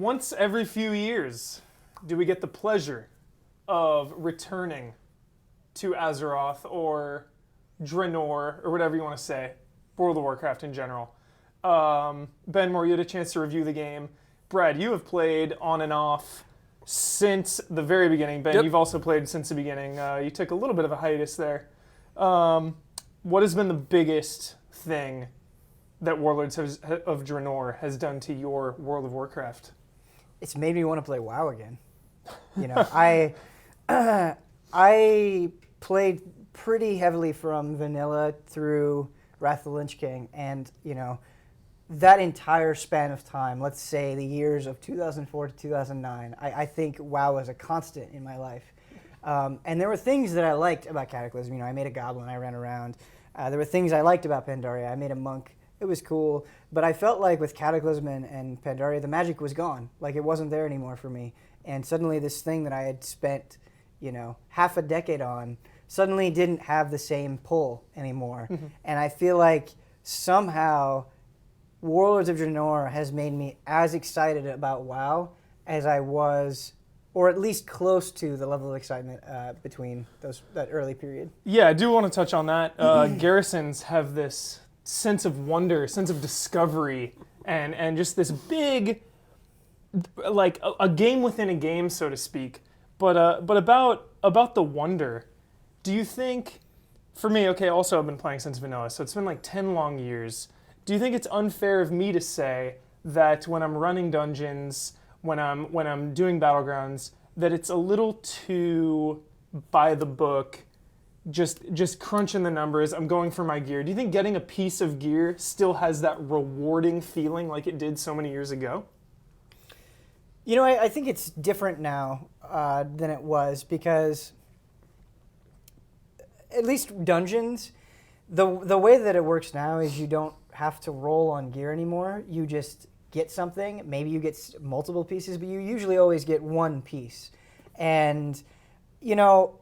Once every few years, do we get the pleasure of returning to Azeroth or Draenor or whatever you want to say, World of Warcraft in general. Ben Moore, you had a chance to review the game. Brad, you have played on and off since the very beginning. Ben, You've also played since the beginning. You took a little bit of a hiatus there. What has been the biggest thing that Warlords of Draenor has done to your World of Warcraft? It's made me want to play WoW again. You know, I played pretty heavily from vanilla through Wrath of the Lich King, and you know, that entire span of time, let's say the years of 2004 to 2009, I think WoW was a constant in my life. And there were things that I liked about Cataclysm. You know, I made a goblin, I ran around. There were things I liked about Pandaria. I made a monk. It was cool, but I felt like with Cataclysm and Pandaria, the magic was gone. Like it wasn't there anymore for me. And suddenly this thing that I had spent, you know, half a decade on suddenly didn't have the same pull anymore. Mm-hmm. And I feel like somehow Warlords of Draenor has made me as excited about WoW as I was, or at least close to the level of excitement between that early period. Yeah, I do want to touch on that. Garrisons have this sense of wonder, sense of discovery, and just this big, like a game within a game, so to speak. But about the wonder, do you think, for me, okay, also I've been playing since vanilla, so it's been like 10 long years. Do you think it's unfair of me to say that when I'm running dungeons, when I'm doing battlegrounds, that it's a little too by the book, just crunching the numbers, I'm going for my gear? Do you think getting a piece of gear still has that rewarding feeling like it did so many years ago? You know, I think it's different now than it was, because at least dungeons, the way that it works now is you don't have to roll on gear anymore. You just get something. Maybe you get multiple pieces, but you usually always get one piece. And, you know,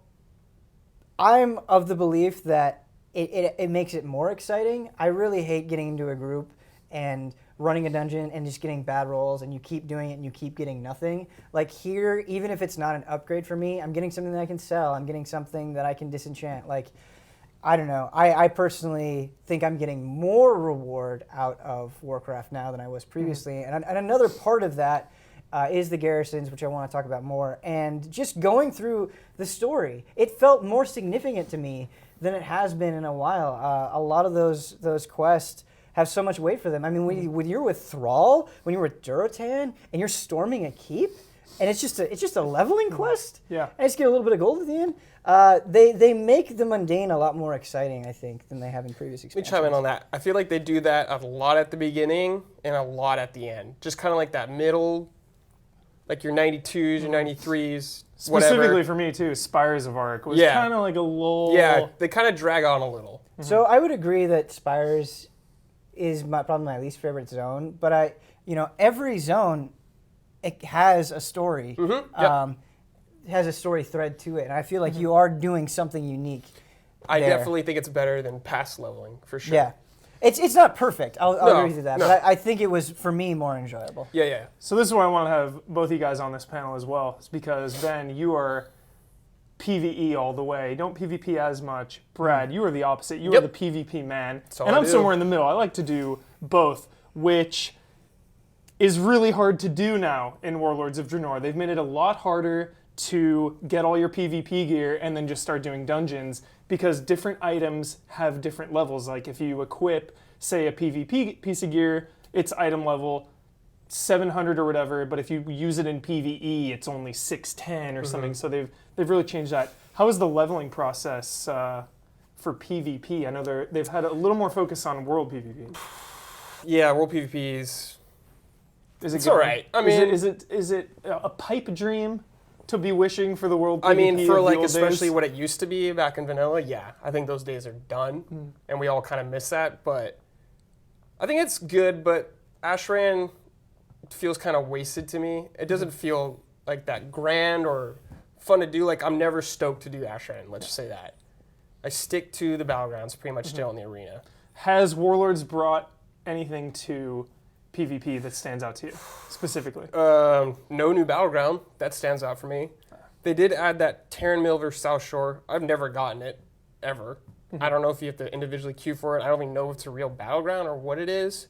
I'm of the belief that it makes it more exciting. I really hate getting into a group and running a dungeon and just getting bad rolls, and you keep doing it and you keep getting nothing. Like here, even if it's not an upgrade for me, I'm getting something that I can sell. I'm getting something that I can disenchant. Like, I don't know. I personally think I'm getting more reward out of Warcraft now than I was previously. Mm-hmm. And another part of that is the garrisons, which I want to talk about more. And just going through the story, it felt more significant to me than it has been in a while. A lot of those quests have so much weight for them. I mean, when you're with Thrall, when you're with Durotan, and you're storming a keep, and it's just a leveling quest. Yeah. And I just get a little bit of gold at the end. They make the mundane a lot more exciting, I think, than they have in previous expansions. Let me chime in on that. I feel like they do that a lot at the beginning and a lot at the end. Just kind of like that middle, like your 92s, your 93s, Specifically whatever. for me too, Spires of Arc was kind of like a lull. Yeah, they kind of drag on a little. Mm-hmm. So I would agree that Spires is probably my least favorite zone, but every zone, it has a story. Mm-hmm. Yep. It has a story thread to it, and I feel like you are doing something unique. I definitely think it's better than past leveling, for sure. Yeah. It's not perfect, I'll agree with that, no. but I think it was, for me, more enjoyable. Yeah. So this is why I want to have both of you guys on this panel as well, is because, Ben, you are PvE all the way. Don't PvP as much. Brad, you are the opposite. You are the PvP man. And I'm somewhere in the middle. I like to do both, which is really hard to do now in Warlords of Draenor. They've made it a lot harder to get all your PvP gear and then just start doing dungeons, because different items have different levels. Like if you equip, say, a PvP piece of gear, it's item level 700 or whatever, but if you use it in PvE, it's only 610 or something. So they've really changed that. How is the leveling process for PvP? I know they've had a little more focus on world PvP. Yeah, world PvP is it's all right. I mean, is it a pipe dream to be wishing for the world PvP? I mean, for of the like old especially days? what it used to be back in vanilla, yeah, I think those days are done, and we all kind of miss that. But I think it's good. But Ashran feels kind of wasted to me. It doesn't feel like that grand or fun to do. Like I'm never stoked to do Ashran. Let's just say that. I stick to the battlegrounds pretty much still in the arena. Has Warlords brought anything to PvP that stands out to you specifically? No new Battleground. That stands out for me. They did add that Terran Mill versus South Shore. I've never gotten it, ever. I don't know if you have to individually queue for it. I don't even know if it's a real Battleground or what it is.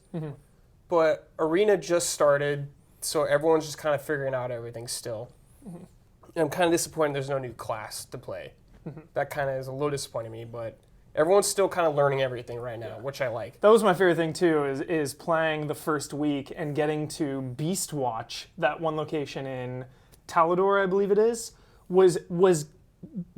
But Arena just started, so everyone's just kind of figuring out everything still. And I'm kind of disappointed there's no new class to play. That kind of is a little disappointing me, but everyone's still kind of learning everything right now, which I like. That was my favorite thing too, is playing the first week and getting to Beast Watch, that one location in Talador, I believe it is, was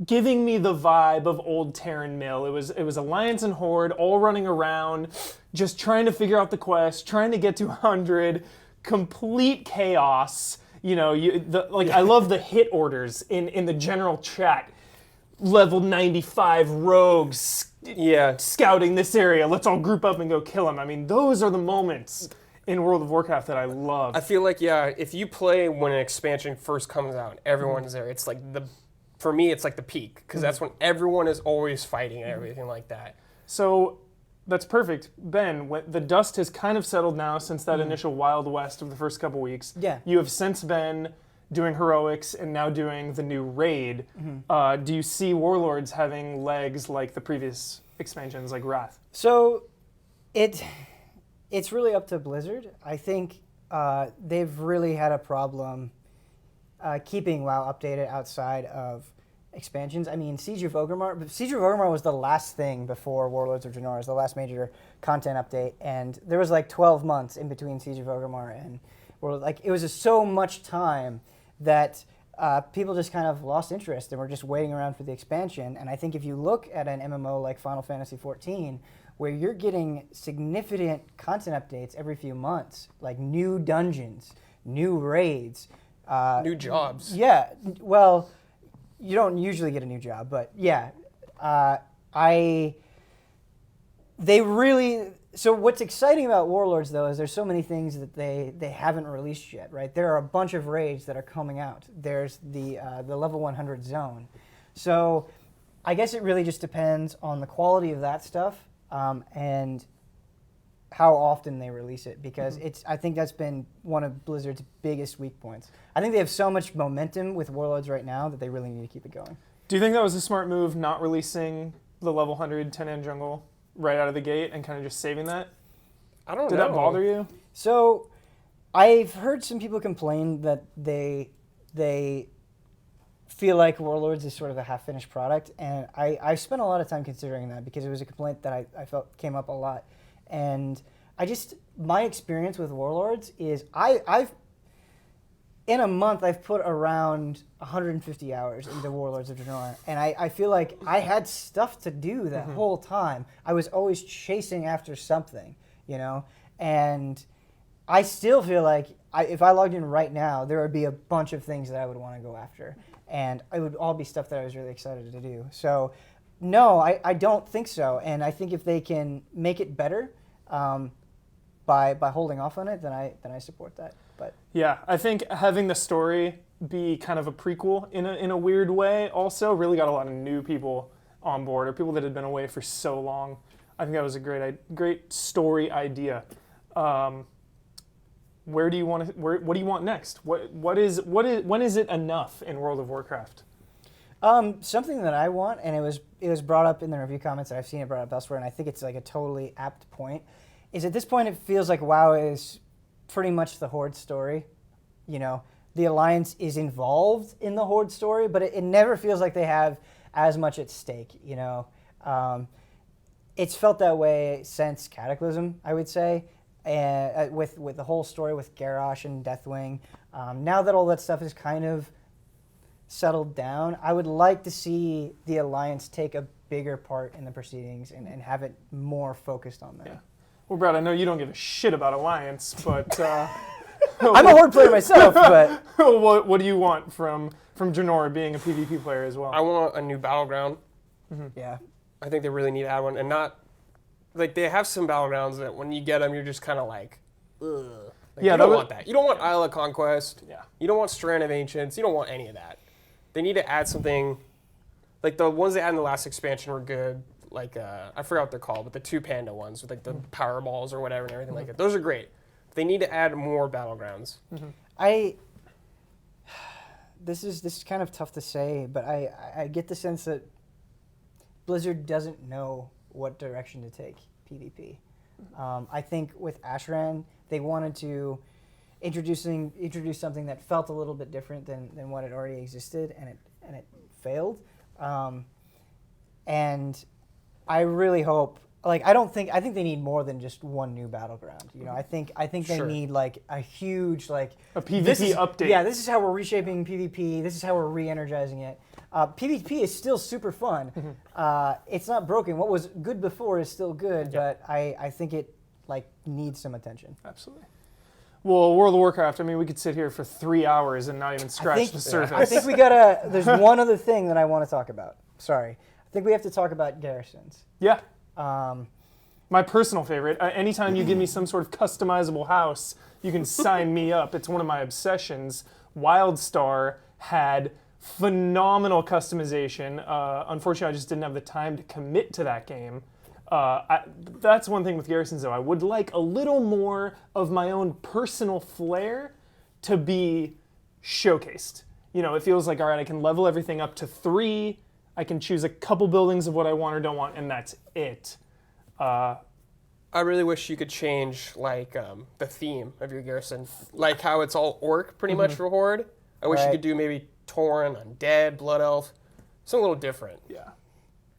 giving me the vibe of old Terran Mill. It was Alliance and Horde all running around, just trying to figure out the quest, trying to get to 100, complete chaos. You know, I love the hit orders in the general chat. Level 95 rogues scouting this area. Let's all group up and go kill them. I mean, those are the moments in World of Warcraft that I love. I feel like, if you play when an expansion first comes out, everyone's there. It's like for me, it's like the peak, because that's when everyone is always fighting and everything like that. So that's perfect. Ben, the dust has kind of settled now since that initial Wild West of the first couple weeks. Yeah. You have since been doing heroics and now doing the new raid. Do you see Warlords having legs like the previous expansions, like Wrath? So it's really up to Blizzard. I think they've really had a problem keeping WoW updated outside of expansions. I mean, Siege of Orgrimmar was the last thing before Warlords of Draenor. It was the last major content update, and there was like 12 months in between Siege of Orgrimmar and Warlords. Like, it was just so much time that people just kind of lost interest and were just waiting around for the expansion. And I think if you look at an MMO like Final Fantasy XIV, where you're getting significant content updates every few months, like new dungeons, new raids, New jobs. Yeah, well, you don't usually get a new job, but yeah, so what's exciting about Warlords, though, is there's so many things that they haven't released yet, right? There are a bunch of raids that are coming out. There's the level 100 zone. So I guess it really just depends on the quality of that stuff and how often they release it, because I think that's been one of Blizzard's biggest weak points. I think they have so much momentum with Warlords right now that they really need to keep it going. Do you think that was a smart move, not releasing the level 100 10-man jungle right out of the gate and kind of just saving that? I don't know. Did that bother you? So I've heard some people complain that they feel like Warlords is sort of a half-finished product, and I spent a lot of time considering that, because it was a complaint that I felt came up a lot. And my experience with Warlords is in a month, I've put around 150 hours into Warlords of Draenor, and I feel like I had stuff to do that whole time. I was always chasing after something, you know? And I still feel like if I logged in right now, there would be a bunch of things that I would want to go after, and it would all be stuff that I was really excited to do. So no, I don't think so, and I think if they can make it better by holding off on it, then I support that. But yeah, I think having the story be kind of a prequel in a weird way also really got a lot of new people on board, or people that had been away for so long. I think that was a great story idea. Where do you want to? What do you want next? When is it enough in World of Warcraft? Something that I want, and it was brought up in the review comments, and I've seen it brought up elsewhere, and I think it's like a totally apt point, is at this point it feels like WoW is pretty much the Horde story. You know, the Alliance is involved in the Horde story, but it never feels like they have as much at stake, you know. It's felt that way since Cataclysm, I would say, with the whole story with Garrosh and Deathwing. Now that all that stuff is kind of settled down, I would like to see the Alliance take a bigger part in the proceedings and have it more focused on that. Yeah. Well, Brad, I know you don't give a shit about Alliance, but I'm a Horde player myself. But what do you want from Draenor being a PvP player as well? I want a new Battleground. Yeah, I think they really need to add one, and not like they have some Battlegrounds that when you get them, you're just kind of like, ugh. Like, you don't want that. You don't want Isle of Conquest. Yeah. You don't want Strand of Ancients. You don't want any of that. They need to add something, like the ones they had in the last expansion were good. Like, I forgot what they're called, but the 2 panda ones with like the power balls or whatever and everything like that. Those are great. They need to add more battlegrounds. This is kind of tough to say, but I get the sense that Blizzard doesn't know what direction to take PvP. I think with Ashran, they wanted to introduce something that felt a little bit different than what had already existed, and it failed. And I really hope, like, I think they need more than just one new battleground. You know, I think they need like a huge, like, a PvP update. Yeah, this is how we're reshaping PvP. This is how we're re-energizing it. PvP is still super fun. It's not broken. What was good before is still good, but I think it like needs some attention. Absolutely. Well, World of Warcraft, I mean, we could sit here for 3 hours and not even scratch the surface. I think we gotta, there's one other thing that I want to talk about. Sorry. I think we have to talk about garrisons. Yeah. My personal favorite. Anytime you give me some sort of customizable house, you can sign me up. It's one of my obsessions. WildStar had phenomenal customization. Unfortunately, I just didn't have the time to commit to that game. That's one thing with garrisons, though. I would like a little more of my own personal flair to be showcased. You know, it feels like, all right, I can level everything up to 3. I can choose a couple buildings of what I want or don't want, and that's it. I really wish you could change, like, the theme of your garrison. Like how it's all orc, pretty much, for Horde. I wish you could do maybe Tauren, Undead, Blood Elf. Something a little different. Yeah.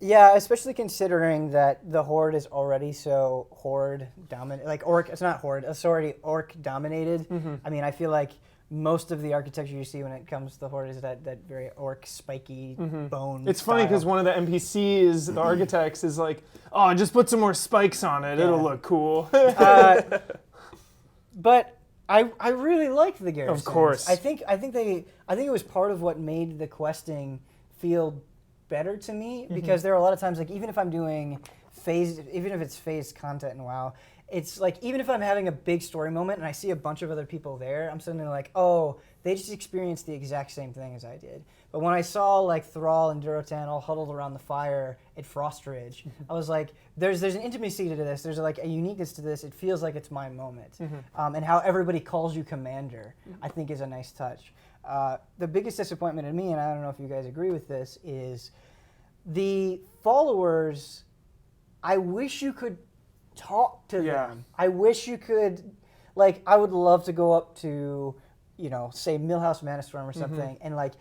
Yeah, especially considering that the Horde is already so Horde dominated. Like, Orc, it's not Horde, it's already Orc dominated. I mean, I feel like most of the architecture you see when it comes to the Horde is that very Orc spiky bone. It's funny because one of the NPCs, the architects, is like, oh, just put some more spikes on it. It'll look cool. But I really liked the garrisons. Of course. I think it was part of what made the questing feel better to me, because there are a lot of times, like, even if I'm doing even if it's phased content in WoW, it's like, even if I'm having a big story moment and I see a bunch of other people there, I'm suddenly like, oh, they just experienced the exact same thing as I did. But when I saw, like, Thrall and Durotan all huddled around the fire at Frostridge, I was like, there's an intimacy to this. There's like a uniqueness to this. It feels like it's my moment. And how everybody calls you commander, I think, is a nice touch. The biggest disappointment in me, and I don't know if you guys agree with this, is the followers. I wish you could talk to them. I wish you could, like, I would love to go up to, you know, say Millhouse Manastorm or something, and, like,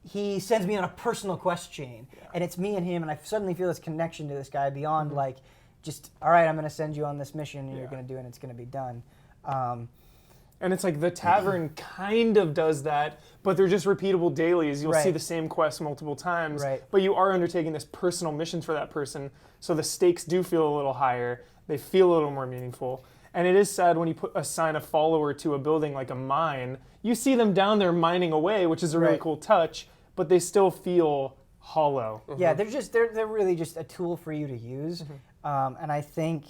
he sends me on a personal quest chain, and it's me and him, and I suddenly feel this connection to this guy beyond, like, just, all right, I'm going to send you on this mission, and you're going to do it, and it's going to be done. And it's like the tavern kind of does that, but they're just repeatable dailies. You'll see the same quest multiple times, but you are undertaking this personal mission for that person, so the stakes do feel a little higher. They feel a little more meaningful. And it is sad when you assign a follower to a building like a mine. You see them down there mining away, which is a really cool touch, but they still feel hollow. Yeah, they're really just a tool for you to use. And I think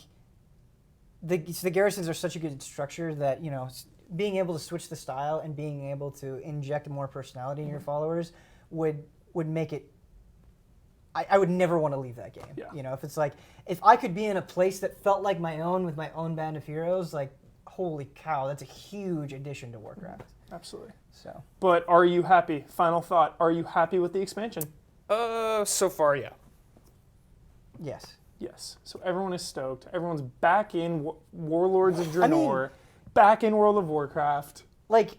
the garrisons are such a good structure that, you know, being able to switch the style and being able to inject more personality in your followers would make it. I would never want to leave that game. You know, if it's like, if I could be in a place that felt like my own with my own band of heroes, like, holy cow, that's a huge addition to Warcraft. Absolutely. So. But are you happy? Final thought. Are you happy with the expansion? So far, yeah. Yes. Yes. So everyone is stoked. Everyone's back in Warlords of Draenor, back in World of Warcraft. Like,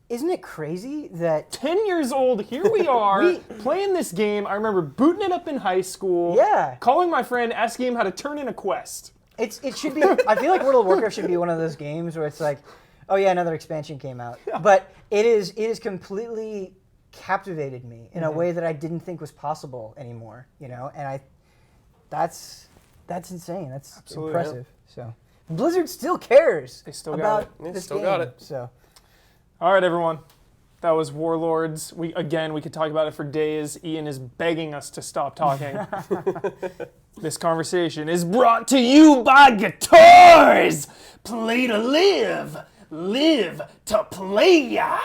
isn't it crazy that 10 years old, here we are, playing this game. I remember booting it up in high school, calling my friend, asking him how to turn in a quest. It should be, I feel like World of Warcraft should be one of those games where it's like, oh yeah, another expansion came out. But it is completely captivated me in a way that I didn't think was possible anymore, you know? And that's insane. That's impressive. So Blizzard still cares about this game. Got it. So. All right, everyone. That was Warlords. We could talk about it for days. Ian is begging us to stop talking. This conversation is brought to you by Guitars. Play to live, live to play ya.